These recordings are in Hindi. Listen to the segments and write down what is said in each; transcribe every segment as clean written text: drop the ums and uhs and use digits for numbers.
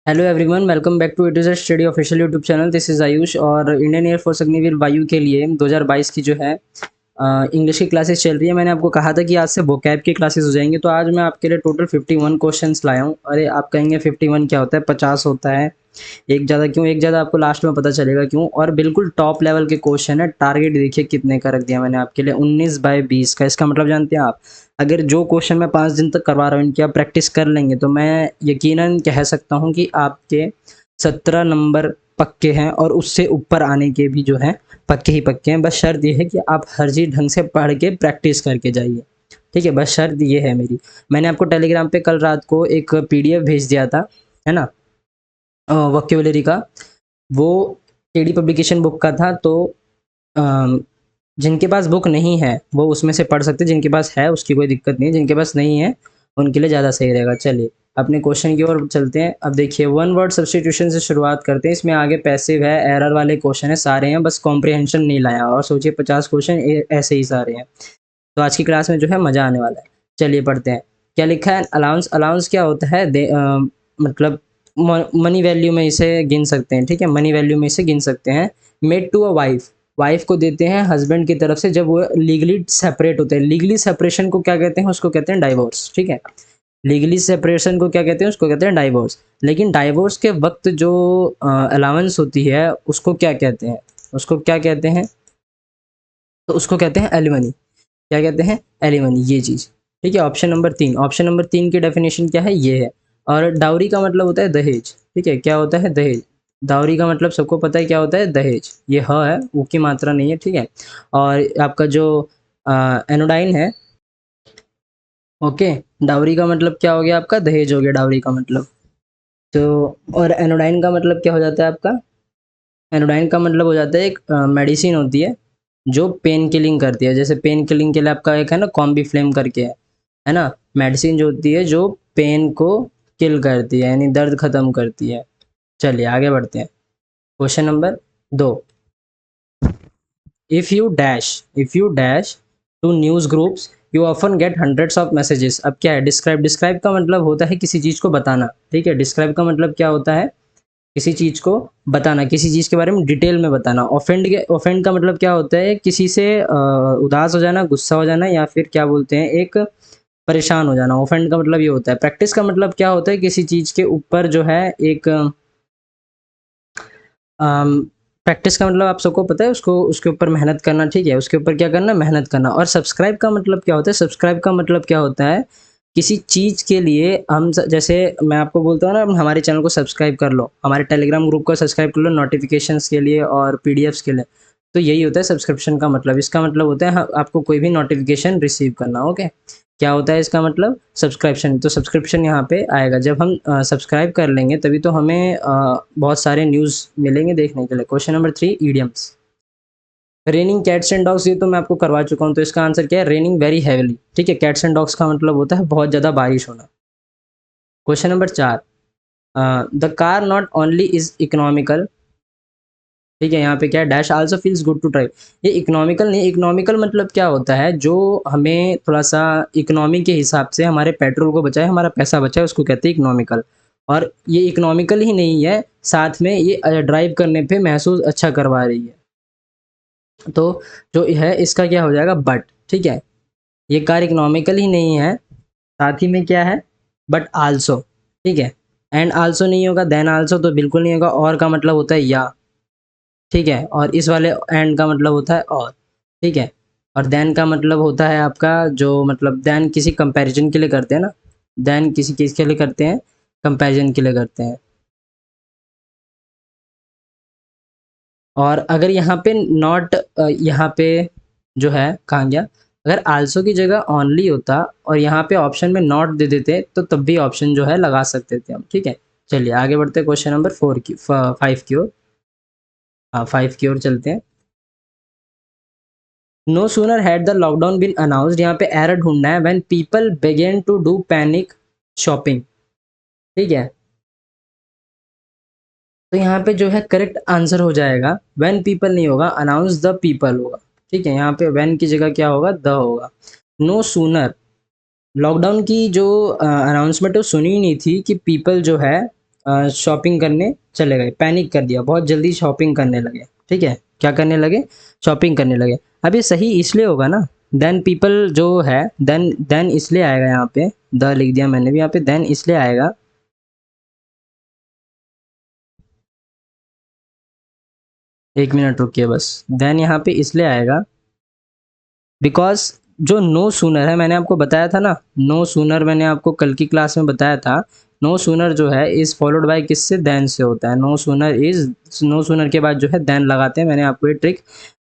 Hello everyone, welcome back to it is study official YouTube channel. This is Ayush और इंडियन एयरफोर्स अग्निवीर वायु के लिए 2022 की जो है इंग्लिश की क्लासेस चल रही है। मैंने आपको कहा था कि आज से वोकैब की क्लासेस हो जाएंगी, तो आज मैं आपके लिए टोटल 51 क्वेश्चंस लाया हूँ। अरे आप कहेंगे 51 क्या होता है, 50 होता है, एक ज़्यादा क्यों? एक ज़्यादा आपको लास्ट में पता चलेगा क्यों। और बिल्कुल टॉप लेवल के क्वेश्चन है। टारगेट देखिए कितने का रख दिया मैंने आपके लिए, 19/20 का। इसका मतलब जानते हैं आप, अगर जो क्वेश्चन मैं 5 दिन तक करवा रहा हूँ इनकी आप प्रैक्टिस कर लेंगे तो मैं यकीनन कह सकता हूँ कि आपके 17 नंबर पक्के हैं और उससे ऊपर आने के भी जो है पक्के ही पक्के हैं। बस शर्त ये है कि आप हर चीज़ ढंग से पढ़ के प्रैक्टिस करके जाइए, ठीक है। बस शर्त ये है मेरी। मैंने आपको टेलीग्राम पे कल रात को एक पीडीएफ भेज दिया था, है ना, वोकैबुलरी का। वो केडी पब्लिकेशन बुक का था। तो अम, जिनके पास बुक नहीं है वो उसमें से पढ़ सकते हैं, जिनके पास है उसकी कोई दिक्कत नहीं है, जिनके पास नहीं है उनके लिए ज़्यादा सही रहेगा। चलिए अपने क्वेश्चन की ओर चलते हैं। अब देखिए, वन वर्ड सब्स्टिट्यूशन से शुरुआत करते हैं। इसमें आगे पैसिव है, एरर वाले क्वेश्चन है, सारे हैं, बस कॉम्प्रिहेंशन नहीं लाया। और सोचिए 50 क्वेश्चन ऐसे ही सारे हैं। तो आज की क्लास में जो है मज़ा आने वाला है। चलिए पढ़ते हैं। क्या लिखा है? अलाउंस। अलाउंस क्या होता है? मतलब मनी वैल्यू में इसे गिन सकते हैं, ठीक है, मनी वैल्यू में इसे गिन सकते हैं। Made to a wife, wife को देते हैं हस्बैंड की तरफ से जब वो लीगली सेपरेट होते हैं। लीगली सेपरेशन को क्या कहते हैं? उसको कहते हैं डाइवोर्स, ठीक है। लीगली सेपरेशन को क्या कहते हैं? उसको कहते हैं डाइवोर्स। लेकिन डाइवोर्स के वक्त जो अलाउंस होती है उसको क्या कहते हैं? उसको क्या कहते हैं? तो उसको कहते हैं एलिमनी। क्या कहते हैं? एलिमनी, ये चीज़, ठीक है। ऑप्शन नंबर 3, ऑप्शन नंबर 3 की डेफिनेशन क्या है? ये है। और डाउरी का मतलब होता है दहेज, ठीक है। क्या होता है? दहेज। डाउरी का मतलब सबको पता है क्या होता है? दहेज। ये ह है, ऊ की मात्रा नहीं है, ठीक है। और आपका जो एनोडाइन है, ओके, डाउरी का मतलब क्या हो गया आपका? दहेज हो गया डाउरी का मतलब। तो और एनोडाइन का मतलब क्या हो जाता है आपका? एनोडाइन का मतलब हो जाता है एक मेडिसिन होती है जो पेन किलिंग करती है। जैसे पेन किलिंग के लिए आपका एक है ना, कॉम्बीफ्लेम करके है ना, मेडिसिन जो होती है जो पेन को किल करती है, यानी दर्द खत्म करती है। चलिए आगे बढ़ते हैं। Question number 2, if you dash to news groups you often get hundreds of messages. अब क्या है? डिस्क्राइब। डिस्क्राइब का मतलब होता है किसी चीज़ को बताना, ठीक है। डिस्क्राइब का मतलब क्या होता है? किसी चीज़ को बताना, किसी चीज़ के बारे में डिटेल में बताना। ऑफेंड का मतलब क्या होता है? किसी से उदास हो जाना, गुस्सा हो जाना, या फिर क्या बोलते हैं, एक परेशान हो जाना। ऑफेंड का मतलब ये होता है। प्रैक्टिस का मतलब क्या होता है? किसी चीज़ के ऊपर जो है एक प्रैक्टिस का मतलब आप सबको पता है, उसको उसके ऊपर मेहनत करना, ठीक है। उसके ऊपर क्या करना? मेहनत करना। और सब्सक्राइब का मतलब क्या होता है? सब्सक्राइब का मतलब क्या होता है? किसी चीज़ के लिए हम जैसे मैं आपको बोलता हूँ ना, हमारे चैनल को सब्सक्राइब कर लो, हमारे टेलीग्राम ग्रुप को सब्सक्राइब कर लो नोटिफिकेशंस के लिए और पीडीएफ्स के लिए। तो यही होता है सब्सक्रिप्शन का मतलब। इसका मतलब होता है आपको कोई भी नोटिफिकेशन रिसीव करना, ओके। क्या होता है इसका मतलब? सब्सक्रिप्शन। तो सब्सक्रिप्शन यहाँ पे आएगा जब हम सब्सक्राइब कर लेंगे, तभी तो हमें बहुत सारे न्यूज़ मिलेंगे देखने के लिए। Question number 3, idioms. Raining cats and dogs, ये तो मैं आपको करवा चुका हूँ, तो इसका आंसर क्या है? रेनिंग वेरी हैवीली, ठीक है। कैट्स एंड डॉग्स का मतलब होता है बहुत ज़्यादा बारिश होना। Question number 4, the car not only is economical, ठीक है। यहाँ पे क्या है? Dash also feels good to drive. ये इकोनॉमिकल नहीं, इकोनॉमिकल मतलब क्या होता है? जो हमें थोड़ा सा इकोनॉमी के हिसाब से हमारे पेट्रोल को बचाए, हमारा पैसा बचाए, उसको कहते हैं इकोनॉमिकल। और ये इकोनॉमिकल ही नहीं है, साथ में ये ड्राइव करने पे महसूस अच्छा करवा रही है। तो जो है इसका क्या हो जाएगा? बट, ठीक है। ये कार इकोनॉमिकल ही नहीं है, साथ ही में क्या है? बट आल्सो, ठीक है। एंड आल्सो नहीं होगा, देन आल्सो तो बिल्कुल नहीं होगा। और का मतलब होता है या, ठीक है। और इस वाले एंड का मतलब होता है और, ठीक है। और देन का मतलब होता है आपका जो, मतलब देन किसी कंपैरिजन के लिए करते हैं ना, देन किसी चीज़ के लिए करते हैं, कंपैरिजन के लिए करते हैं। और अगर यहाँ पे नॉट, यहाँ पे जो है कहाँ गया? अगर आल्सो की जगह ओनली होता और यहाँ पे ऑप्शन में नॉट दे देते तो तब भी ऑप्शन जो है लगा सकते थे हम, ठीक है। चलिए आगे बढ़ते हैं क्वेश्चन नंबर 4 की 5 की ओर। हाँ, 5 की ओर चलते हैं। No sooner had the lockdown been announced, यहाँ पे एरर ढूंढना है। When people began to do panic shopping, ठीक है। तो यहाँ पे जो है करेक्ट आंसर हो जाएगा, व्हेन पीपल नहीं होगा, अनाउंस द पीपल होगा, ठीक है। यहाँ पे व्हेन की जगह क्या होगा? द होगा। नो सूनर, लॉकडाउन की जो अनाउंसमेंट है वो सुनी ही नहीं थी कि पीपल जो है शॉपिंग करने चले गए, पैनिक कर दिया, बहुत जल्दी शॉपिंग करने लगे, ठीक है, क्या करने लगे, शॉपिंग करने लगे। अब ये सही इसलिए होगा ना, देन पीपल जो है, देन इसलिए आएगा, यहाँ पे द लिख दिया मैंने भी, यहाँ पे देन इसलिए आएगा, एक मिनट रुकिए बस, देन यहाँ पे इसलिए आएगा बिकॉज जो नो सूनर है, मैंने आपको बताया था ना, नो सूनर मैंने आपको कल की क्लास में बताया था, नो सूनर जो है इज फॉलोड बाय किससे, देन से होता है, नो सूनर के बाद जो है देन लगाते हैं, मैंने आपको ये ट्रिक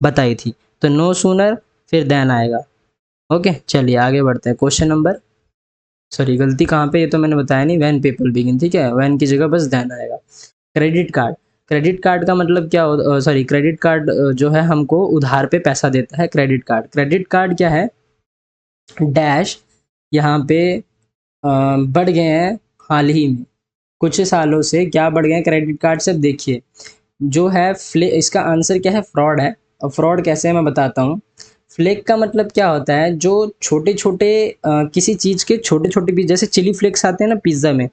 बताई थी। तो नो सूनर फिर देन आएगा। ओके, चलिए आगे बढ़ते हैं। क्वेश्चन नंबर, सॉरी गलती कहाँ पे, ये तो मैंने बताया नहीं, व्हेन पीपल बिगिन, ठीक है, व्हेन की जगह बस देन आएगा। क्रेडिट कार्ड, क्रेडिट कार्ड का मतलब क्या हो, सॉरी क्रेडिट कार्ड जो है हमको उधार पे पैसा देता है, क्रेडिट कार्ड। क्रेडिट कार्ड क्या है, डैश यहाँ पे बढ़ गए हैं हाल ही में, कुछ सालों से क्या बढ़ गए हैं क्रेडिट कार्ड से, देखिए जो है इसका आंसर क्या है, फ्रॉड है। और फ्रॉड कैसे है मैं बताता हूँ। फ्लेक का मतलब क्या होता है, जो छोटे छोटे किसी चीज़ के छोटे छोटे पीस, जैसे चिली फ्लेक्स आते हैं ना पिज़्ज़ा में,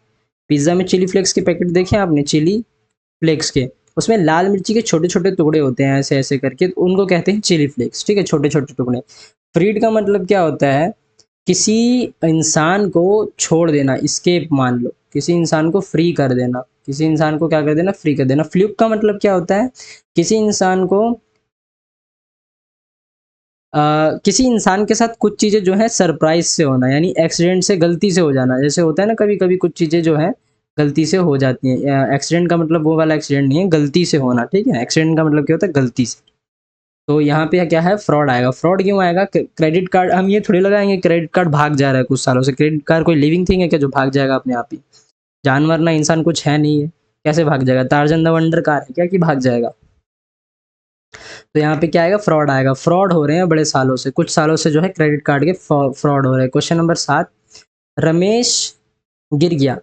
पिज़्ज़ा में चिली फ्लेक्स के पैकेट देखे आपने, चिली फ्लेक्स के, उसमें लाल मिर्ची के छोटे छोटे टुकड़े होते हैं ऐसे ऐसे करके, तो उनको कहते हैं चिली फ्लेक्स, ठीक है, छोटे छोटे टुकड़े। फ्रीड का मतलब क्या होता है, किसी इंसान को छोड़ देना, स्केप मान लो, किसी इंसान को फ्री कर देना, किसी इंसान को क्या कर देना, फ्री कर देना। फ्लूक का मतलब क्या होता है, किसी इंसान को किसी इंसान के साथ कुछ चीज़ें जो है सरप्राइज से होना, यानी एक्सीडेंट से, गलती से हो जाना, जैसे होता है ना कभी कभी कुछ चीज़ें जो है गलती से हो जाती हैं। एक्सीडेंट का मतलब वो वाला एक्सीडेंट नहीं है, गलती से होना, ठीक है, एक्सीडेंट का मतलब क्या होता है, गलती से। तो यहाँ पे क्या है, फ्रॉड आएगा। फ्रॉड क्यों आएगा, क्रेडिट कार्ड, हम ये थोड़ी लगाएंगे क्रेडिट कार्ड भाग जा रहा है कुछ सालों से, क्रेडिट कार्ड कोई लिविंग थिंग है क्या जो भाग जाएगा अपने आप ही, जानवर ना इंसान कुछ है नहीं है, कैसे भाग जाएगा, टार्जन द वंडर कार है क्या कि भाग जाएगा। तो यहाँ पे क्या आएगा, फ्रॉड आएगा। फ्रॉड हो रहे हैं बड़े सालों से, कुछ सालों से जो है क्रेडिट कार्ड के फ्रॉड हो रहे हैं। क्वेश्चन नंबर 7, रमेश गिर गया,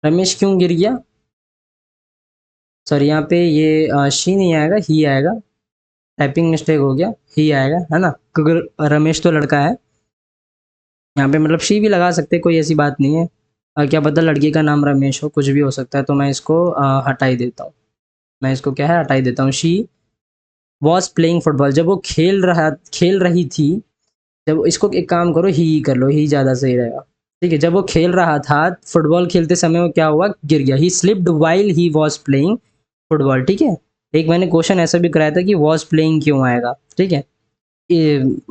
रमेश क्यों गिर गया, सॉरी यहाँ पे ये शी नहीं आएगा, ही आएगा, टाइपिंग मिस्टेक हो गया, ही आएगा है ना, क्योंकि रमेश तो लड़का है, यहाँ पे मतलब शी भी लगा सकते, कोई ऐसी बात नहीं है। क्या पता लड़की का नाम रमेश हो, कुछ भी हो सकता है, तो मैं इसको हटा ही देता हूँ, मैं इसको क्या है, हटा ही देता हूँ। शी वॉज प्लेइंग फुटबॉल, जब वो खेल रही थी, जब इसको एक काम करो, ही कर लो, ही ज़्यादा सही रहेगा, ठीक है। जब वो खेल रहा था फुटबॉल, खेलते समय वो क्या हुआ, गिर गया, ही slipped while he was playing football, ठीक है। एक मैंने क्वेश्चन ऐसा भी कराया था कि वॉज प्लेइंग क्यों आएगा, ठीक है,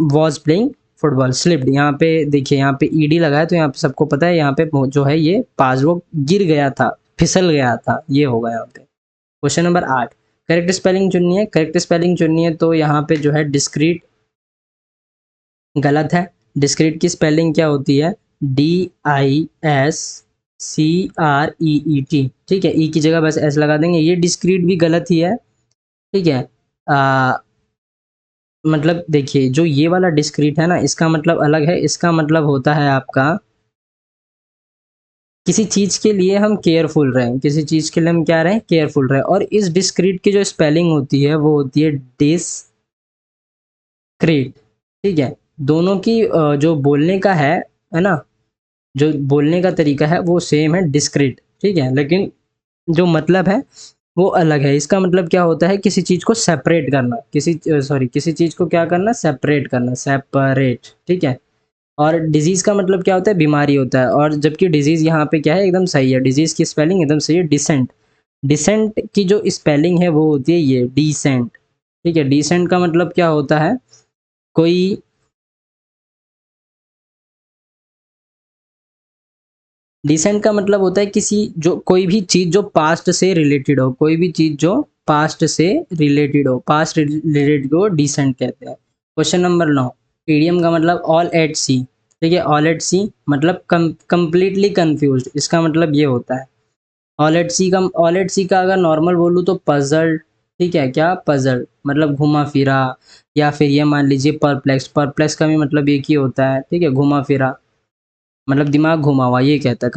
वॉज प्लेइंग फुटबॉल, स्लिप्ड, यहाँ पे देखिए, यहाँ पे ईडी लगा है, तो यहाँ पे सबको पता है, यहाँ पे जो है ये पास, वो गिर गया था, फिसल गया था, ये होगा यहाँ पे। क्वेश्चन नंबर 8, करेक्ट स्पेलिंग चुननी है, करेक्ट स्पेलिंग चुननी है, तो यहाँ पे जो है डिस्क्रीट गलत है। डिस्क्रीट की स्पेलिंग क्या होती है, DISCREET, ठीक है, ई की जगह बस एस लगा देंगे, ये डिस्क्रीट भी गलत ही है, ठीक है। मतलब देखिए, जो ये वाला डिस्क्रीट है ना, इसका मतलब अलग है, इसका मतलब होता है आपका, किसी चीज़ के लिए हम केयरफुल रहें, किसी चीज़ के लिए हम क्या रहें, केयरफुल रहें। और इस डिस्क्रीट की जो स्पेलिंग होती है वो होती है डिस्क्रीट, ठीक है। दोनों की जो बोलने का है ना, जो बोलने का तरीका है वो सेम है, डिस्क्रीट, ठीक है, लेकिन जो मतलब है वो अलग है। इसका मतलब क्या होता है, किसी चीज़ को सेपरेट करना, किसी चीज़ को क्या करना, सेपरेट करना, सेपरेट, ठीक है। और डिजीज़ का मतलब क्या होता है, बीमारी होता है, और जबकि डिजीज़ यहाँ पे क्या है, एकदम सही है, डिजीज़ की स्पेलिंग एकदम सही है, डिसेंट। डिसेंट की जो स्पेलिंग है वो होती है ये डिसेंट, ठीक है। डिसेंट का मतलब क्या होता है, कोई डिसेंट का मतलब होता है किसी, जो कोई भी चीज़ जो पास्ट से रिलेटेड हो, कोई भी चीज़ जो पास्ट से रिलेटेड हो, पास्ट रिलेटेड को डिसेंट कहते हैं। क्वेश्चन नंबर 9, ईडियम का मतलब ऑल एट सी, ठीक है, ऑल एट सी मतलब कंप्लीटली कंफ्यूज्ड, इसका मतलब ये होता है। ऑल एट सी का अगर नॉर्मल बोलूँ तो पजल्ड, ठीक है, क्या पजल्ड मतलब घुमा फिरा, या फिर ये मान लीजिए परप्लेक्स, परप्लेक्स का भी मतलब एक ही होता है, ठीक है, घुमा फिरा, मतलब दिमाग घुमा हुआ, ये कहता है।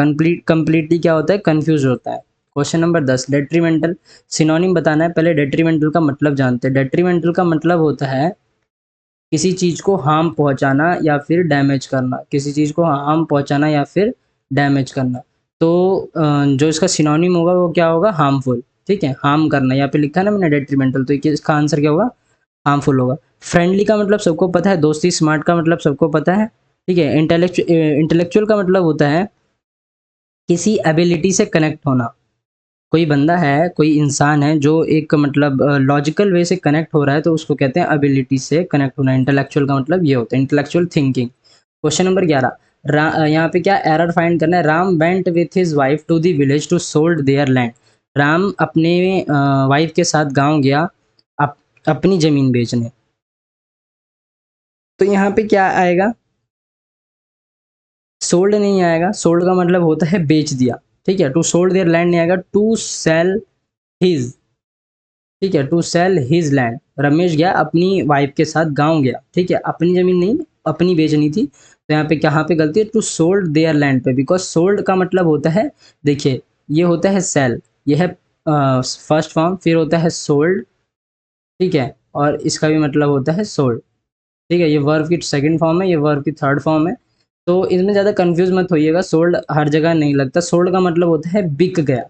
कंप्लीटली क्या होता है, कंफ्यूज होता है। क्वेश्चन नंबर 10, डेट्रीमेंटल, सिनोनिम बताना है, पहले डेट्रीमेंटल का मतलब जानते हैं। डेट्रीमेंटल का मतलब होता है किसी चीज़ को हार्म पहुंचाना या फिर डैमेज करना, किसी चीज़ को हार्म पहुंचाना या फिर डैमेज करना। तो जो इसका सिनोनिम होगा वो क्या होगा, हार्मफुल। ठीक है, हार्म करना, यहाँ पे लिखा है ना मैंने डेट्रीमेंटल, तो इसका आंसर क्या होगा, हार्मफुल होगा। फ्रेंडली का मतलब सबको पता है, दोस्ती। स्मार्ट का मतलब सबको पता है। ठीक है, इंटेलेक्चुअल का मतलब होता है किसी एबिलिटी से कनेक्ट होना। कोई बंदा है, कोई इंसान है जो एक मतलब लॉजिकल वे से कनेक्ट हो रहा है, तो उसको कहते हैं एबिलिटी से कनेक्ट होना। इंटेलेक्चुअल का मतलब ये होता है, इंटेलेक्चुअल थिंकिंग। क्वेश्चन नंबर 11, यहाँ पे क्या एरर फाइंड करना है। Ram went with his wife to the village to sold their land. Ram अपने वाइफ के साथ गांव गया अपनी जमीन बेचने। तो यहाँ पे क्या आएगा, सोल्ड नहीं आएगा। सोल्ड का मतलब होता है बेच दिया। ठीक है, टू सोल्ड देयर लैंड नहीं आएगा, टू सेल हिज। ठीक है, to sell his land. Ramesh गया अपनी वाइफ के साथ गांव गया। ठीक है, अपनी जमीन नहीं, अपनी बेचनी थी। तो यहाँ पे कहाँ पे गलती है, टू सोल्ड देयर लैंड पे। बिकॉज सोल्ड का मतलब होता है, देखिए ये होता है सेल, ये है फर्स्ट फॉर्म, फिर होता है सोल्ड। ठीक है, और इसका भी मतलब होता है सोल्ड। ठीक है, ये वर्ब की सेकंड फॉर्म है, ये वर्ब की थर्ड फॉर्म है। तो इसमें ज़्यादा कंफ्यूज मत होइएगा, सोल्ड हर जगह नहीं लगता। सोल्ड का मतलब होता है बिक गया,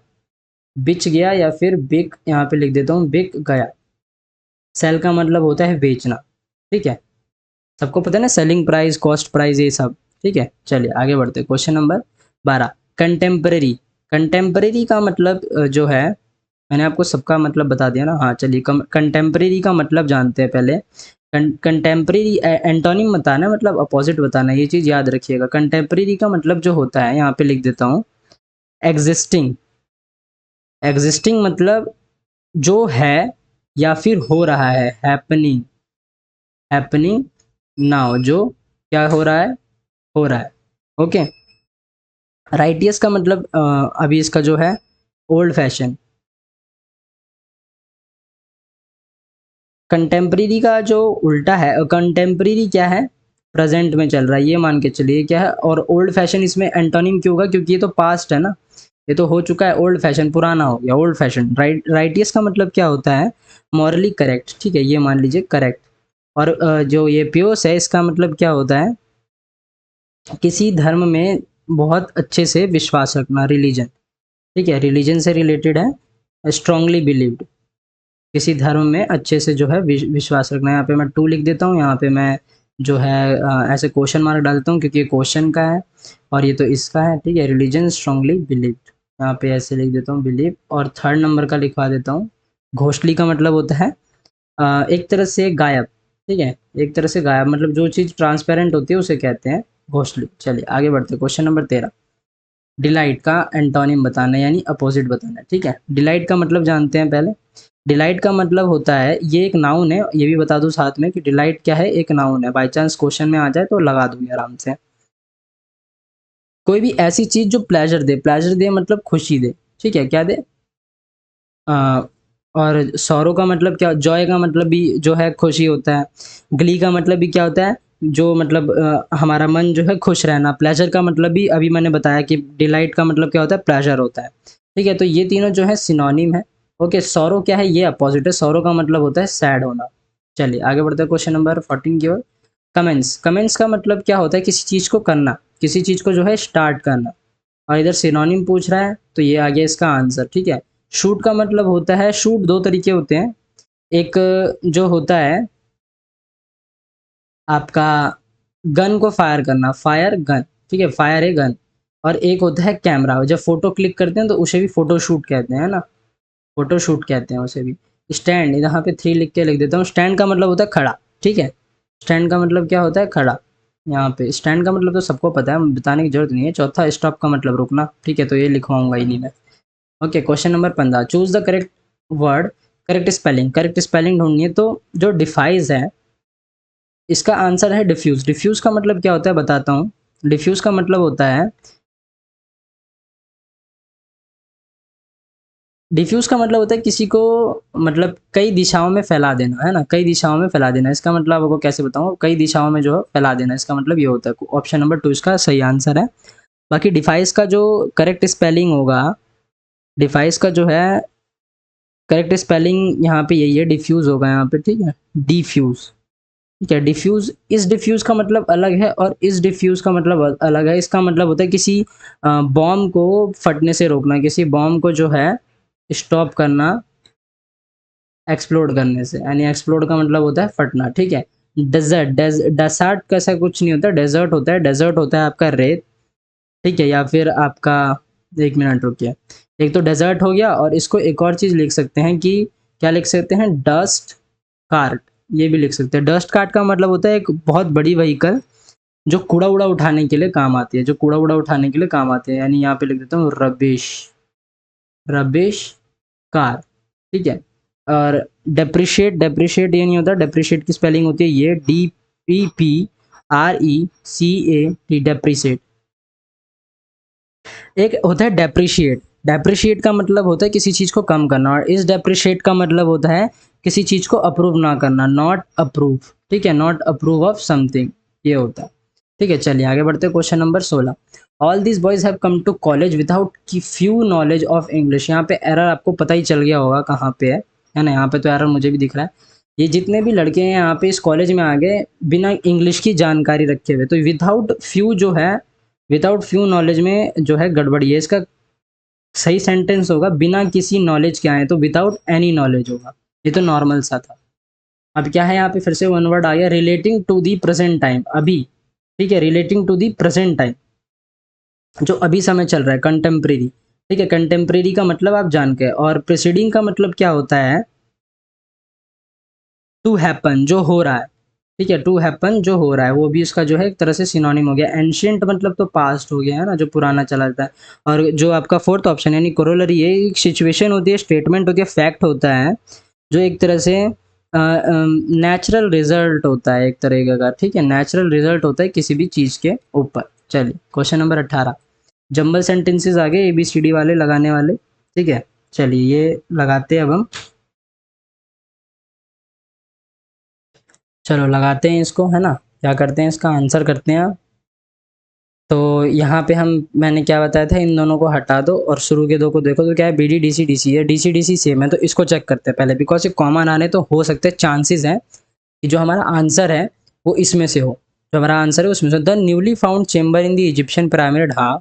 बिच गया, या फिर बिक, यहाँ पे लिख देता हूँ बिक गया। सेल का मतलब होता है बेचना। ठीक है, सबको पता है ना, सेलिंग प्राइस, कॉस्ट प्राइस, ये सब। ठीक है, चलिए आगे बढ़ते हैं। Question number 12, contemporary. कंटेम्परेरी का मतलब जो है, मैंने आपको सबका मतलब बता दिया ना। हाँ चलिए, कंटेम्परेरी का मतलब जानते हैं पहले। कंटेम्परेरी एंटोनिम बताना, मतलब अपोजिट बताना, ये चीज़ याद रखिएगा। कंटेम्परेरी का मतलब जो होता है, यहाँ पे लिख देता हूँ, एग्जिस्टिंग। एग्जिस्टिंग मतलब जो है या फिर हो रहा है, हैपनिंग। हैपनिंग नाउ, जो क्या हो रहा है, हो रहा है। ओके, राइटियस का मतलब अभी इसका जो है, ओल्ड फैशन। कंटेम्प्रेरी का जो उल्टा है, कंटेम्प्रेरी क्या है, प्रेजेंट में चल रहा है, ये मान के चलिए क्या है। और ओल्ड फैशन इसमें एंटोनिम क्यों होगा, क्योंकि ये तो पास्ट है ना, ये तो हो चुका है। ओल्ड फैशन पुराना हो गया, ओल्ड फैशन। राइटियस का मतलब क्या होता है, मॉरली करेक्ट। ठीक है, ये मान लीजिए करेक्ट। और जो ये प्योस है, इसका मतलब क्या होता है, किसी धर्म में बहुत अच्छे से विश्वास रखना, रिलीजन। ठीक है, रिलीजन से रिलेटेड है, स्ट्रांगली बिलीव्ड। किसी धर्म में अच्छे से जो है विश्वास रखना। यहाँ पे मैं टू लिख देता हूँ, यहाँ पे मैं जो है ऐसे क्वेश्चन मार्क डाल देता हूँ, क्योंकि ये क्वेश्चन का है और ये तो इसका है। ठीक है, रिलीजन स्ट्रांगली बिलीव्ड, यहाँ पे ऐसे लिख देता हूँ बिलीव, और थर्ड नंबर का लिखवा देता हूँ, घोषली का मतलब होता है एक तरह से गायब। ठीक है, एक तरह से गायब मतलब जो चीज़ ट्रांसपेरेंट होती है उसे कहते हैं घोषली। चलिए आगे बढ़ते हैं। क्वेश्चन नंबर 13, डिलाइट का एंटोनिम बताना है, यानी अपोजिट बताना है। ठीक है, डिलाइट का मतलब जानते हैं पहले। डिलाइट का मतलब होता है, ये एक नाउन है, ये भी बता दूं साथ में कि डिलाइट क्या है, एक नाउन है। बाई चांस क्वेश्चन में आ जाए तो लगा दूंगी आराम से। कोई भी ऐसी चीज जो प्लेजर दे, प्लेजर दे मतलब खुशी दे। ठीक है, क्या दे, आ, और सौरो का मतलब क्या, जॉय का मतलब भी जो है खुशी होता है। ग्ली का मतलब भी क्या होता है, जो मतलब हमारा मन जो है खुश रहना। प्लेजर का मतलब भी अभी मैंने बताया कि डिलाइट का मतलब क्या होता है, प्लेजर होता है। ठीक है, तो ये तीनों जो है सिनोनिम है। ओके, सौरो क्या है, ये अपोजिट है, सौरो का मतलब होता है सैड होना। चलिए आगे बढ़ते हैं क्वेश्चन नंबर 14 की ओर। कमेंस, कमेंस का मतलब क्या होता है, किसी चीज़ को करना, किसी चीज़ को जो है स्टार्ट करना। और इधर सिनोनिम पूछ रहा है, तो ये आ गया इसका आंसर। ठीक है, शूट का मतलब होता है, शूट दो तरीके होते हैं। एक जो होता है आपका गन को फायर करना, फायर गन। ठीक है, फायर है गन। और एक होता है कैमरा, जब फोटो क्लिक करते हैं तो उसे भी फोटो शूट कहते हैं, है ना, फोटो शूट कहते हैं उसे भी। स्टैंड, यहाँ पे 3 लिख के लिख देता हूँ, स्टैंड का मतलब होता है खड़ा। ठीक है, स्टैंड का मतलब क्या होता है, खड़ा। यहाँ पे स्टैंड का मतलब तो सबको पता है, बताने की जरूरत नहीं है। चौथा, स्टॉप का मतलब रुकना। ठीक है, तो ये लिखवाऊंगा ही नहीं मैं। Okay, question number 15, choose the correct word, correct spelling. Correct spelling ढूंढनी है, तो जो डिफाइज है, इसका आंसर है डिफ्यूज। डिफ्यूज का मतलब क्या होता है बताता हूँ। डिफ्यूज का मतलब होता है, डिफ्यूज का मतलब होता है किसी को मतलब कई दिशाओं में फैला देना, है ना, कई दिशाओं में फैला देना। इसका मतलब आपको कैसे बताऊँ, कई दिशाओं में जो है फैला देना, इसका मतलब ये होता है। ऑप्शन नंबर 2 इसका सही आंसर है। बाकी डिफाइस का जो करेक्ट स्पेलिंग होगा, डिफाइस का जो है करेक्ट स्पेलिंग यहाँ पे यही है, डिफ्यूज होगा यहाँ पे। ठीक है, डिफ्यूज। ठीक है। डिफ्यूज, इस डिफ्यूज का मतलब अलग है और इस डिफ्यूज का मतलब अलग है। इसका मतलब होता है किसी बॉम्ब को फटने से रोकना, किसी बॉम्ब को जो है स्टॉप करना एक्सप्लोड करने से, यानी एक्सप्लोड का मतलब होता है फटना। ठीक है। डेजर्ट, डेजर्ट कैसा कुछ नहीं होता, डेजर्ट होता है, डेजर्ट होता है आपका रेत। ठीक है, या फिर आपका, एक मिनट रुकिए, एक तो डेजर्ट हो गया और इसको एक और चीज़ लिख सकते हैं कि क्या लिख सकते हैं, डस्ट कार्ट, ये भी लिख सकते हैं। डस्ट कार्ट का मतलब होता है एक बहुत बड़ी व्हीकल जो कूड़ा उड़ा उठाने के लिए काम आती है, जो कूड़ा उड़ा उठाने के लिए काम आती है, यानी यहाँ पे लिख देता हूँ रबिश, रबिश कार। ठीक है। और डेप्रिशिएट, डेप्रिशिएट ये नहीं होता, डेप्रिशिएट की स्पेलिंग होती है ये DPPRECAT, डेप्रिशिएट। एक होता है डेप्रिशिएट, डेप्रिशिएट का मतलब होता है किसी चीज़ को कम करना, और इस डेप्रिशिएट का मतलब होता है किसी चीज़ को अप्रूव ना करना, नॉट अप्रूव। ठीक है, नॉट अप्रूव ऑफ समथिंग, ये होता है। ठीक है, चलिए आगे बढ़ते हैं। Question number 16, all this boys have come to college without की फ्यू नॉलेज ऑफ इंग्लिश। यहाँ पे एरर आपको पता ही चल गया होगा कहाँ पे है ना, यहाँ पे तो एरर मुझे भी दिख रहा है। ये जितने भी लड़के हैं यहाँ पे इस कॉलेज में आ गए बिना इंग्लिश की जानकारी रखे हुए, तो विदाउट फ्यू जो है, विदाउट फ्यू नॉलेज में जो है गड़बड़ी है। इसका सही सेंटेंस होगा बिना किसी नॉलेज के आए, तो विदाउट एनी नॉलेज होगा। ये तो नॉर्मल सा था। अब क्या है यहाँ पे, फिर से वन वर्ड आ गया, relating to the present time, अभी। ठीक है, relating to the present time, जो अभी समय चल रहा है, कंटेम्प्रेरी। ठीक है, कंटेम्प्रेरी का मतलब आप जान के, और प्रिसीडिंग का मतलब क्या होता है, टू हैपन, जो हो रहा है। ठीक है, टू हैपन, जो हो रहा है, वो भी इसका जो है एक तरह से सिनोनिम हो गया। एंशियंट मतलब तो पास्ट हो गया है ना, जो पुराना चला जाता है। और जो आपका फोर्थ ऑप्शन यानी कोरोलरी, ये एक सिचुएशन होती है, स्टेटमेंट होती है, फैक्ट होता है, जो एक तरह से नेचुरल रिजल्ट होता है एक तरीके का। ठीक है, नेचुरल रिजल्ट होता है किसी भी चीज़ के ऊपर। चलिए क्वेश्चन नंबर 18, जंबल सेंटेंसेस आ गए ABCD वाले लगाने वाले। ठीक है, चलिए ये लगाते हैं अब हम, चलो लगाते हैं इसको, है ना। क्या करते हैं, इसका आंसर करते हैं। तो यहाँ पे हम, मैंने क्या बताया था, इन दोनों को हटा दो और शुरू के दो को देखो, तो क्या है, BD DC DC है, DC DC सेम है, तो इसको चेक करते हैं पहले, बिकॉज ये कॉमन आने तो हो सकते हैं, चांसेस हैं कि जो हमारा आंसर है वो इसमें से हो, जो हमारा आंसर है उसमें से। The newly found chamber in the Egyptian pyramid, हाँ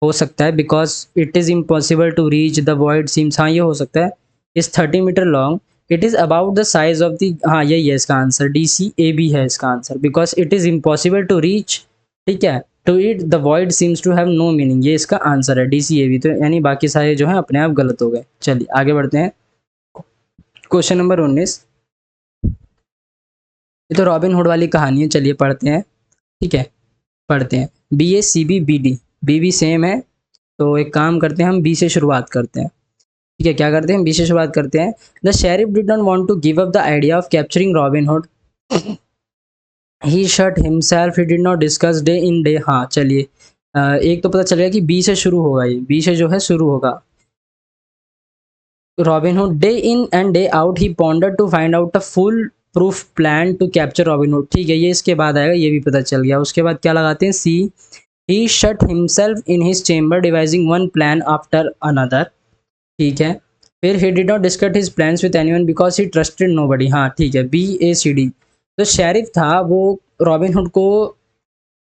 हो सकता है, because it is impossible to reach the void seems, हाँ ये हो सकता है। इस 30 metre long, it is about the size of the, हाँ यही है इसका आंसर, DCAB है इसका आंसर, because it is impossible to reach. ठीक है, to it the void seems to have no meaning, ये इसका आंसर है DCAB, तो यानी बाकी सारे जो हैं अपने आप गलत हो गए। चलिए आगे बढ़ते हैं। क्वेश्चन नंबर 19, ये तो रॉबिन हुड वाली कहानी है, चलिए पढ़ते हैं। ठीक है, पढ़ते हैं। BA CB BD, BB same है, तो एक काम करते हैं, हम B से शुरुआत करते हैं। ठीक है, क्या करते हैं, B से शुरुआत करते हैं। The sheriff did not want to give up the idea of capturing Robin Hood, he shut himself, he did not discuss day in day, हाँ चलिए एक तो पता चल गया कि B से शुरू होगा, ये B से जो है शुरू होगा। Robin Hood, day in and day out he ponder to find out a full proof plan to capture Robin Hood. ठीक है, ये इसके बाद आएगा, ये भी पता चल गया। उसके बाद क्या लगाते हैं, C, he shut himself in his chamber devising one plan after another. ठीक है, फिर ही did not discuss his plans with anyone because he trusted nobody, हाँ ठीक है, BACD। तो शेरिफ था, वो रॉबिन हुड को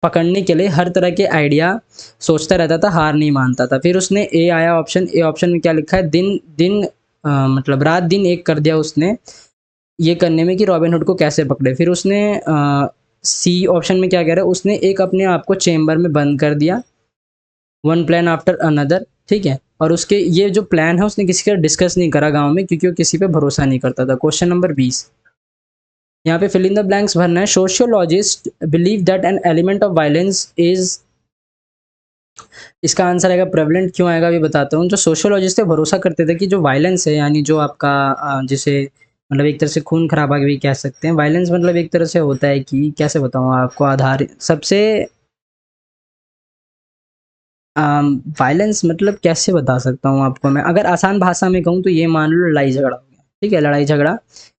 पकड़ने के लिए हर तरह के आइडिया सोचता रहता था, हार नहीं मानता था। फिर उसने A आया ऑप्शन, A ऑप्शन में क्या लिखा है, दिन दिन मतलब रात दिन एक कर दिया उसने, ये करने में कि रॉबिन हुड को कैसे पकड़े। फिर उसने C ऑप्शन में क्या कह रहा है, उसने एक अपने आप को चेम्बर में बंद कर दिया, वन प्लान आफ्टर अनदर। ठीक है, और उसके ये जो प्लान है उसने किसी का डिस्कस नहीं करा गांव में, क्योंकि वो किसी पे भरोसा नहीं करता था। क्वेश्चन नंबर 20, यहाँ पे फिल इन द ब्लैंक्स भरना है। Sociologist believe that an element of violence is, इसका आंसर आएगा प्रेवलेंट, क्यों आएगा अभी बताता हूँ। जो सोशियोलॉजिस्ट थे भरोसा करते थे कि जो वायलेंस है, यानी जो आपका जिसे मतलब एक तरह से खून खराबा भी कह सकते हैं, वायलेंस मतलब एक तरह से होता है कि, कैसे बताऊँ आपको, आधार सबसे वायलेंस मतलब कैसे बता सकता हूँ आपको मैं, अगर आसान भाषा में कहूँ तो ये मान लो लड़ाई झगड़ा हो गया। ठीक है, लड़ाई झगड़ा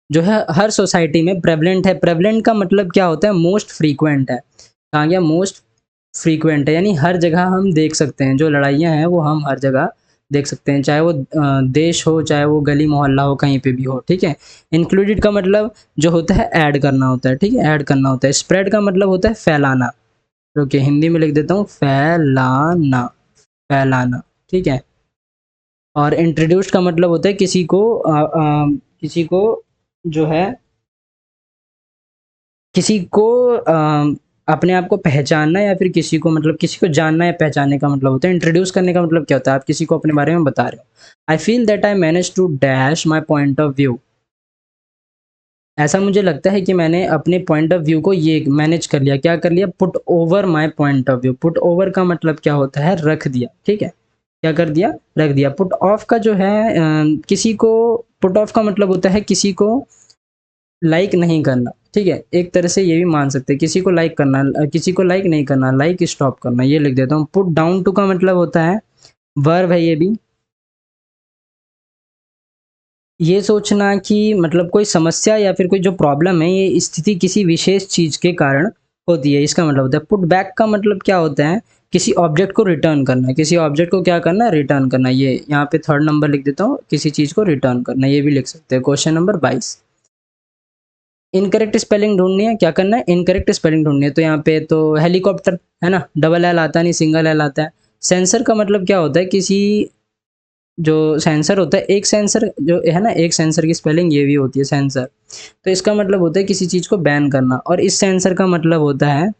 जो है हर सोसाइटी में प्रेवलेंट है। प्रेवलेंट का मतलब क्या होता है, मोस्ट फ्रीक्वेंट है। कहा गया मोस्ट फ्रीक्वेंट है, यानी हर जगह हम देख सकते हैं, जो लड़ाइयाँ हैं वो हम हर जगह देख सकते हैं, चाहे वो देश हो, चाहे वो गली मोहल्ला हो, कहीं पे भी हो, ठीक है। इंक्लूडेड का मतलब जो होता है ऐड करना होता है, ठीक है, ऐड करना होता है। स्प्रेड का मतलब होता है फैलाना, ओके, हिंदी में लिख देता हूँ, फैलाना, फैलाना, ठीक है। और इंट्रोड्यूस का मतलब होता है किसी को जो है, किसी को अपने आप को पहचानना, या फिर किसी को मतलब किसी को जानना या पहचानने का मतलब होता है। इंट्रोड्यूस करने का मतलब क्या होता है, आप किसी को अपने बारे में बता रहे हो। I feel that I manage to dash my point of view, ऐसा मुझे लगता है कि मैंने अपने पॉइंट ऑफ व्यू को ये मैनेज कर लिया, क्या कर लिया, put over my point of view. Put over का मतलब क्या होता है, रख दिया, ठीक है, क्या कर दिया, रख दिया। पुट ऑफ का जो है किसी को, पुट ऑफ का मतलब होता है किसी को लाइक नहीं करना, ठीक है, एक तरह से ये भी मान सकते हैं, किसी को लाइक करना, किसी को लाइक नहीं करना, लाइक स्टॉप करना, ये लिख देता हूँ। पुट डाउन टू का मतलब होता है वर्ब है ये भी, ये सोचना कि मतलब कोई समस्या या फिर कोई जो प्रॉब्लम है, ये स्थिति किसी विशेष चीज के कारण होती है, इसका मतलब होता है। पुट बैक का मतलब क्या होता है, किसी ऑब्जेक्ट को रिटर्न करना, किसी ऑब्जेक्ट को क्या करना, रिटर्न करना। ये यहाँ पे थर्ड नंबर लिख देता हूँ, किसी चीज को रिटर्न करना, ये भी लिख सकते हैं। क्वेश्चन नंबर 22, इनकरेक्ट स्पेलिंग ढूंढनी है, क्या करना है, इनकरेक्ट स्पेलिंग ढूंढनी है। तो यहाँ पे तो हेलीकॉप्टर है ना, डबल एल आता है, नहीं सिंगल एल आता है। सेंसर का मतलब क्या होता है, किसी जो सेंसर होता है, एक सेंसर जो है ना, एक सेंसर की स्पेलिंग ये भी होती है सेंसर। तो इसका मतलब होता है किसी चीज़ को बैन करना, और इस सेंसर का मतलब होता है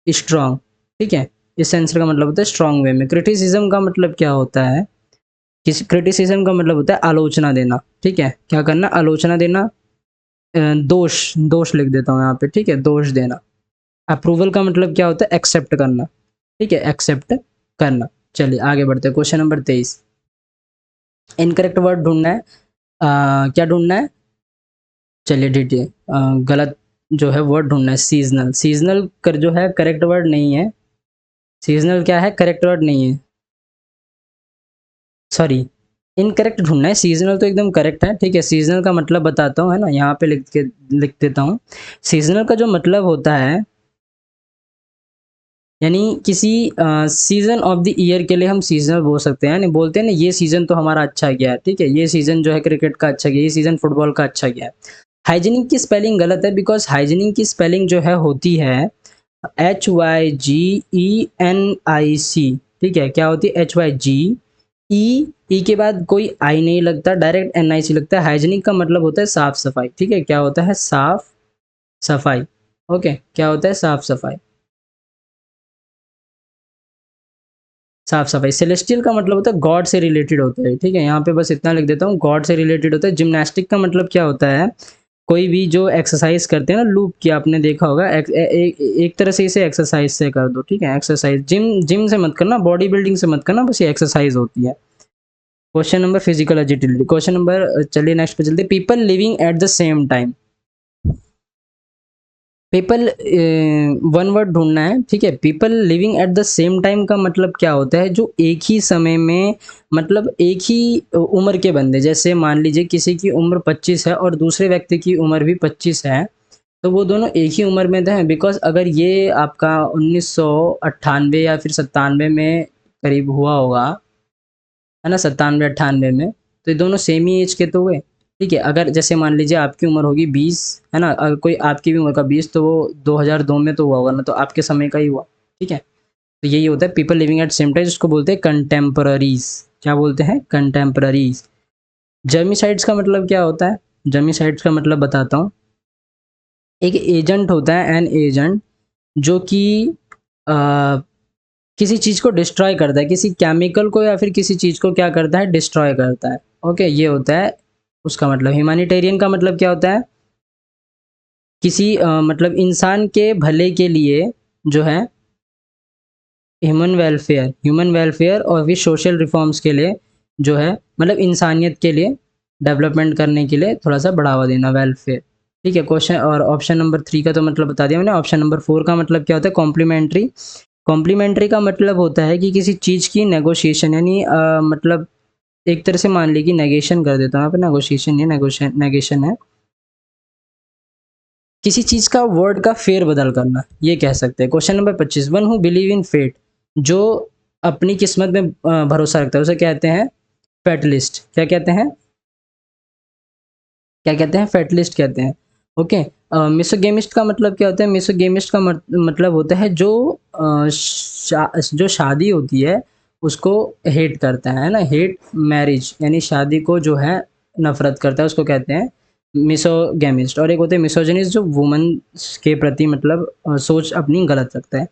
स्ट्रॉन्ग, ठीक है, इस सेंसर का मतलब होता है स्ट्रॉन्ग वे में। क्रिटिसिज्म का मतलब क्या होता है, किसी क्रिटिसिज्म का मतलब होता है आलोचना देना, ठीक है, क्या करना, आलोचना देना। दोष, दोष लिख देता हूँ यहाँ पे, ठीक है, दोष देना। अप्रूवल का मतलब क्या होता है, एक्सेप्ट करना, ठीक है, एक्सेप्ट करना। चलिए आगे बढ़ते हैं, क्वेश्चन नंबर 23, इनकरेक्ट वर्ड ढूंढना है। क्या ढूंढना है, चलिए ढूंढिए, गलत जो है वर्ड ढूंढना है। सीजनल, सीजनल कर जो है करेक्ट वर्ड नहीं है, सीजनल क्या है, करेक्ट वर्ड नहीं है, सॉरी, इनकरेक्ट ढूंढना है। सीजनल तो एकदम करेक्ट है, ठीक है। सीजनल का मतलब बताता हूँ, है ना, यहाँ पे लिख देता हूँ। सीजनल का जो मतलब होता है, यानी किसी सीजन ऑफ द ईयर के लिए हम सीजनल बोल सकते हैं, यानी बोलते हैं ना, ये सीजन तो हमारा अच्छा गया है, ठीक है, ये सीजन जो है क्रिकेट का अच्छा गया, ये सीजन फुटबॉल का अच्छा गया है। हाइजीनिक की स्पेलिंग गलत है, बिकॉज हाइजीनिक की स्पेलिंग जो है होती है HYGENIC, ठीक है, क्या होती है, HYGE के बाद कोई आई नहीं लगता, डायरेक्ट NIC लगता है। हाइजीनिक का मतलब होता है साफ सफाई, ठीक है, क्या होता है, साफ सफाई, ओके, क्या होता है, साफ सफाई, साफ सफाई। सेलेस्टियल का मतलब होता है गॉड से रिलेटेड होता है, ठीक है, यहाँ पे बस इतना लिख देता हूँ, गॉड से रिलेटेड होता है। जिम्नास्टिक का मतलब क्या होता है, कोई भी जो एक्सरसाइज करते हैं ना, लूप की आपने देखा होगा, एक तरह से इसे एक्सरसाइज से कर दो, ठीक है, एक्सरसाइज। जिम जिम से मत करना, बॉडी बिल्डिंग से मत करना, बस ये एक्सरसाइज होती है। Question number physical agility, question number, चलिए नेक्स्ट पे चलते, people living at the same time. People one word ढूंढना है, ठीक है। People living at the same time का मतलब क्या होता है, जो एक ही समय में, मतलब एक ही उम्र के बंदे, जैसे मान लीजिए किसी की उम्र 25 है और दूसरे व्यक्ति की उम्र भी 25 है, तो वो दोनों एक ही उम्र में थे। बिकॉज अगर ये आपका 1998 या फिर 97 में करीब हुआ होगा, है ना, 97-98 में, तो ये दोनों सेम ही एज के तो हुए, ठीक है। अगर जैसे मान लीजिए आपकी उम्र होगी 20, है ना, अगर कोई आपकी भी उम्र का 20, तो वो 2002 में तो हुआ होगा ना, तो आपके समय का ही हुआ, ठीक है। तो यही होता है people living eight same time, जिसको बोलते हैं कंटेम्पररीज, क्या बोलते हैं, कंटेम्पररीज। जर्मिसाइड्स का मतलब क्या होता है, जर्मिसाइड्स का मतलब बताता हूँ, एक एजेंट होता है, एन एजेंट, जो कि किसी चीज़ को डिस्ट्रॉय करता है, किसी केमिकल को या फिर किसी चीज़ को क्या करता है, डिस्ट्रॉय करता है, ओके, ये होता है उसका मतलब। ह्यूमैनिटेरियन का मतलब क्या होता है, किसी मतलब इंसान के भले के लिए जो है, ह्यूमन वेलफेयर और भी सोशल रिफॉर्म्स के लिए जो है, मतलब इंसानियत के लिए, डेवलपमेंट करने के लिए थोड़ा सा बढ़ावा देना, वेलफेयर, ठीक है। क्वेश्चन और ऑप्शन नंबर 3 का तो मतलब बता दिया मैंने। ऑप्शन नंबर 4 का मतलब क्या होता है, कॉम्प्लीमेंट्री। कॉम्प्लीमेंट्री का मतलब होता है कि किसी चीज़ की नेगोशिएशन, यानी मतलब एक तरह से मान ली कि नेगेशन कर देता हूँ यहाँ पे, नेगोशिएशन नहीं, नेगेशन है, किसी चीज़ का वर्ड का फेर बदल करना, ये कह सकते हैं। Question number 25, one who believe in fate, जो अपनी किस्मत में भरोसा रखता है उसे कहते हैं फैटलिस्ट। क्या कहते हैं? क्या कहते हैं? फैटलिस्ट कहते हैं। ओके। मिसोगेमिस्ट का मतलब क्या होता है? मिसोगेमिस्ट का मतलब होता है जो जो शादी होती है उसको हेट करता है ना, हेट मैरिज, यानी शादी को जो है नफरत करता है, उसको कहते हैं मिसोगेमिस्ट। और एक होते हैं मिसोजिनिस्ट जो वुमन के प्रति मतलब सोच अपनी गलत रखता है।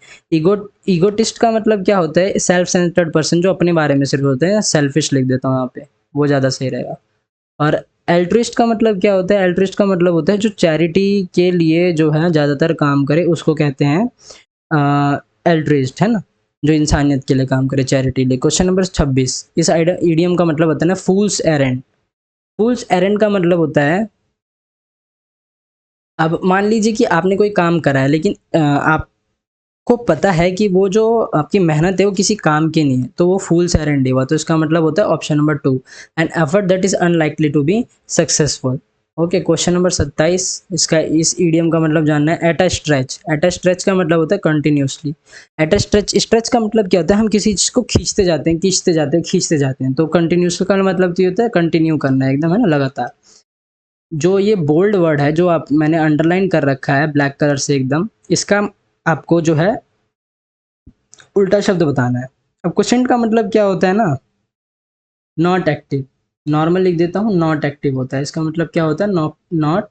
ईगोटिस्ट का मतलब क्या होता है? सेल्फ सेंटर्ड पर्सन, जो अपने बारे में सिर्फ होते हैं। सेल्फिश लिख देता हूँ यहाँ पे, वो ज़्यादा सही रहेगा। और एल्ट्रिस्ट का मतलब क्या होता है? एल्ट्रिस्ट का मतलब होता है जो चैरिटी के लिए जो है ज़्यादातर काम करे, उसको कहते हैं एल्ट्रिस्ट, है ना, जो इंसानियत के लिए काम करे, चैरिटी लिए। क्वेश्चन नंबर 26, इस इडियम का मतलब होता है ना फूल्स एरेंड। फूल्स एरेंड का मतलब होता है, अब मान लीजिए कि आपने कोई काम करा है लेकिन आपको पता है कि वो जो आपकी मेहनत है वो किसी काम की नहीं है, तो वो फूल्स एरेंड हुआ। तो इसका मतलब होता है option number 2, an effort that is unlikely to be successful. Okay. Question number 27, इसका इस ईडियम का मतलब जानना है। At a stretch. At a stretch का मतलब होता है continuously. At a stretch, stretch का मतलब क्या होता है? हम किसी चीज़ को खींचते जाते हैं, खींचते जाते हैं, खींचते जाते हैं। तो कंटिन्यूस का मतलब ये होता है कंटिन्यू करना है एकदम, है ना, लगातार। जो ये बोल्ड वर्ड है जो आप मैंने अंडरलाइन कर रखा है ब्लैक कलर से एकदम, इसका आपको जो है उल्टा शब्द बताना है। अब क्वेश्चन का मतलब क्या होता है ना, नॉट एक्टिव। नॉर्मल लिख देता हूँ, नॉट एक्टिव होता है। इसका मतलब क्या होता है? नॉट नॉट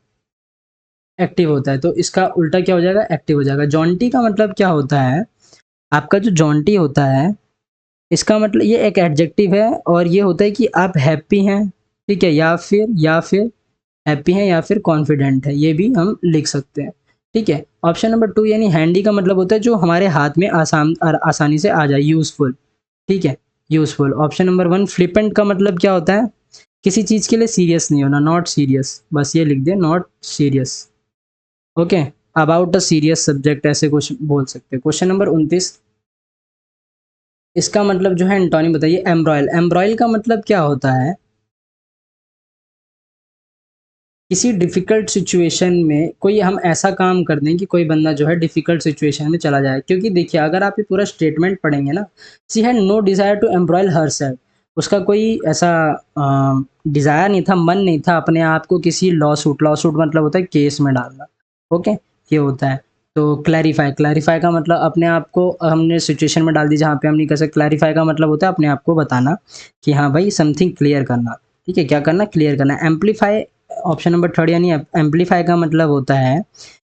एक्टिव होता है। तो इसका उल्टा क्या हो जाएगा? एक्टिव हो जाएगा। जॉन्टी का मतलब क्या होता है? आपका जो जॉन्टी होता है, इसका मतलब ये एक एडजेक्टिव है और ये होता है कि आप हैप्पी हैं, ठीक है, या फिर हैप्पी हैं या फिर कॉन्फिडेंट है, ये भी हम लिख सकते हैं। ठीक है। ऑप्शन नंबर 2 यानी हैंडी का मतलब होता है जो हमारे हाथ में आसानी से आ जाए, यूजफुल। ठीक है, यूजफुल। ऑप्शन नंबर 1 फ्लिपेंट का मतलब क्या होता है? किसी चीज़ के लिए सीरियस नहीं होना, नॉट सीरियस, बस ये लिख दे, not serious. Okay. About a serious subject, ऐसे कुछ बोल सकते हैं। क्वेश्चन नंबर 29, इसका मतलब जो है एंटोनी बताइए। एम्ब्रॉयल। एम्ब्रॉयल का मतलब क्या होता है? किसी डिफ़िकल्ट सिचुएशन में कोई हम ऐसा काम कर दें कि कोई बंदा जो है डिफ़िकल्ट सिचुएशन में चला जाए। क्योंकि देखिए अगर आप ये पूरा स्टेटमेंट पढ़ेंगे ना, she had no desire to embroil herself. उसका कोई ऐसा डिज़ायर नहीं था, मन नहीं था अपने आप को किसी लॉ सूट मतलब होता है केस में डालना। ओके, ये होता है। तो क्लैरिफ़ाई, क्लैरिफ़ाई का मतलब अपने आप को हमने सिचुएशन में डाल दी जहाँ पे हम नहीं कर सकते। क्लैरिफ़ाई का मतलब होता है अपने आप को बताना कि हाँ भाई समथिंग क्लियर करना। ठीक है, क्या करना? क्लियर करना। एम्पलीफाई, ऑप्शन नंबर 3 यानी एम्पलीफाई का मतलब होता है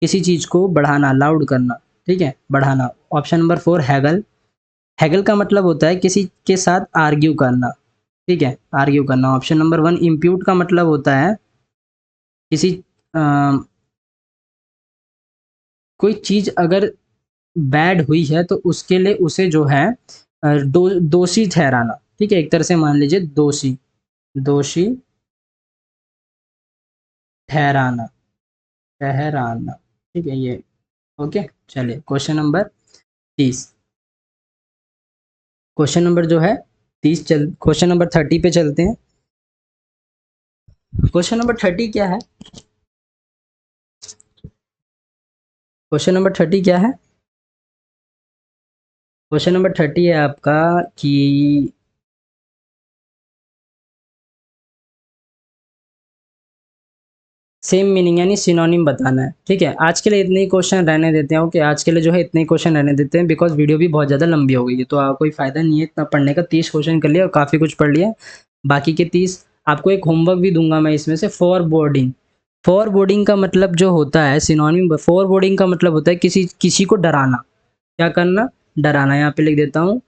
किसी चीज़ को बढ़ाना, लाउड करना। ठीक है, बढ़ाना। Option number 4 Hegel. हैगल का मतलब होता है किसी के साथ आर्ग्यू करना। ठीक है, आर्ग्यू करना। ऑप्शन नंबर 1 इम्प्यूट का मतलब होता है किसी अ, कोई चीज़ अगर बैड हुई है तो उसके लिए उसे जो है दोषी ठहराना। ठीक है, एक तरह से मान लीजिए दोषी, दोषी ठहराना, ठहराना। ठीक है, ये ओके। चलिए क्वेश्चन नंबर 30। क्वेश्चन नंबर जो है 30 चल, क्वेश्चन नंबर 30 पे चलते हैं। क्वेश्चन नंबर 30 क्या है? क्वेश्चन नंबर 30 क्या है? क्वेश्चन नंबर 30 है आपका कि सेम मीनिंग यानी सिनोनिम बताना है। ठीक है, आज के लिए इतने ही क्वेश्चन रहने देते हैं। ओके, आज के लिए जो है इतने ही क्वेश्चन रहने देते हैं बिकॉज वीडियो भी बहुत ज़्यादा लंबी हो गई है, तो कोई फ़ायदा नहीं है इतना पढ़ने का। 30 क्वेश्चन कर लिया और काफ़ी कुछ पढ़ लिया। बाकी के 30 आपको एक होमवर्क भी दूंगा मैं इसमें से। फॉर बोर्डिंग, फॉर बोर्डिंग का मतलब जो होता है सिनोनिम, फॉर बोर्डिंग का मतलब होता है किसी किसी को डराना। क्या करना? डराना। यहाँ पे लिख देता हूँ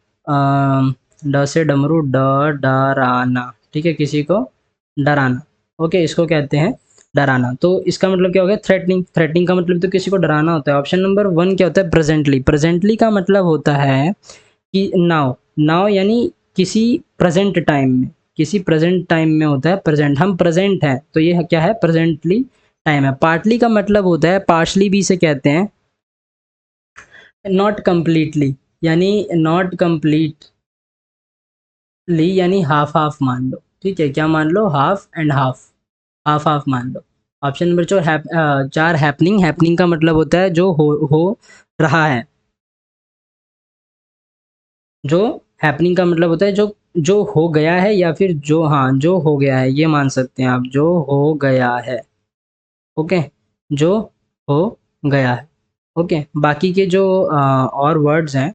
ड से डमरू, डराना। ठीक है, किसी को डराना। ओके, इसको कहते हैं डराना। तो इसका मतलब क्या हो गया? थ्रेटनिंग। थ्रेटनिंग का मतलब तो किसी को डराना होता है। ऑप्शन नंबर 1 क्या होता है? प्रेजेंटली। प्रेजेंटली का मतलब होता है कि नाउ, नाउ यानी किसी प्रेजेंट टाइम में, किसी प्रेजेंट टाइम में होता है प्रेजेंट। हम प्रेजेंट हैं तो ये क्या है? प्रेजेंटली टाइम है। पार्टली का मतलब होता है, पार्शली भी इसे कहते हैं, नॉट कंप्लीटली, यानी नॉट कंप्लीटली यानी हाफ हाफ मान लो। ठीक है, क्या मान लो? Half and half, half half मान लो। Option number 4 happening. हैपनिंग का मतलब होता है जो हो रहा है, जो हैपनिंग का मतलब होता है जो जो हो गया है या फिर जो, हाँ, जो हो गया है, ये मान सकते हैं आप, जो हो गया है। ओके, जो हो गया है। ओके, बाकी के जो और वर्ड्स हैं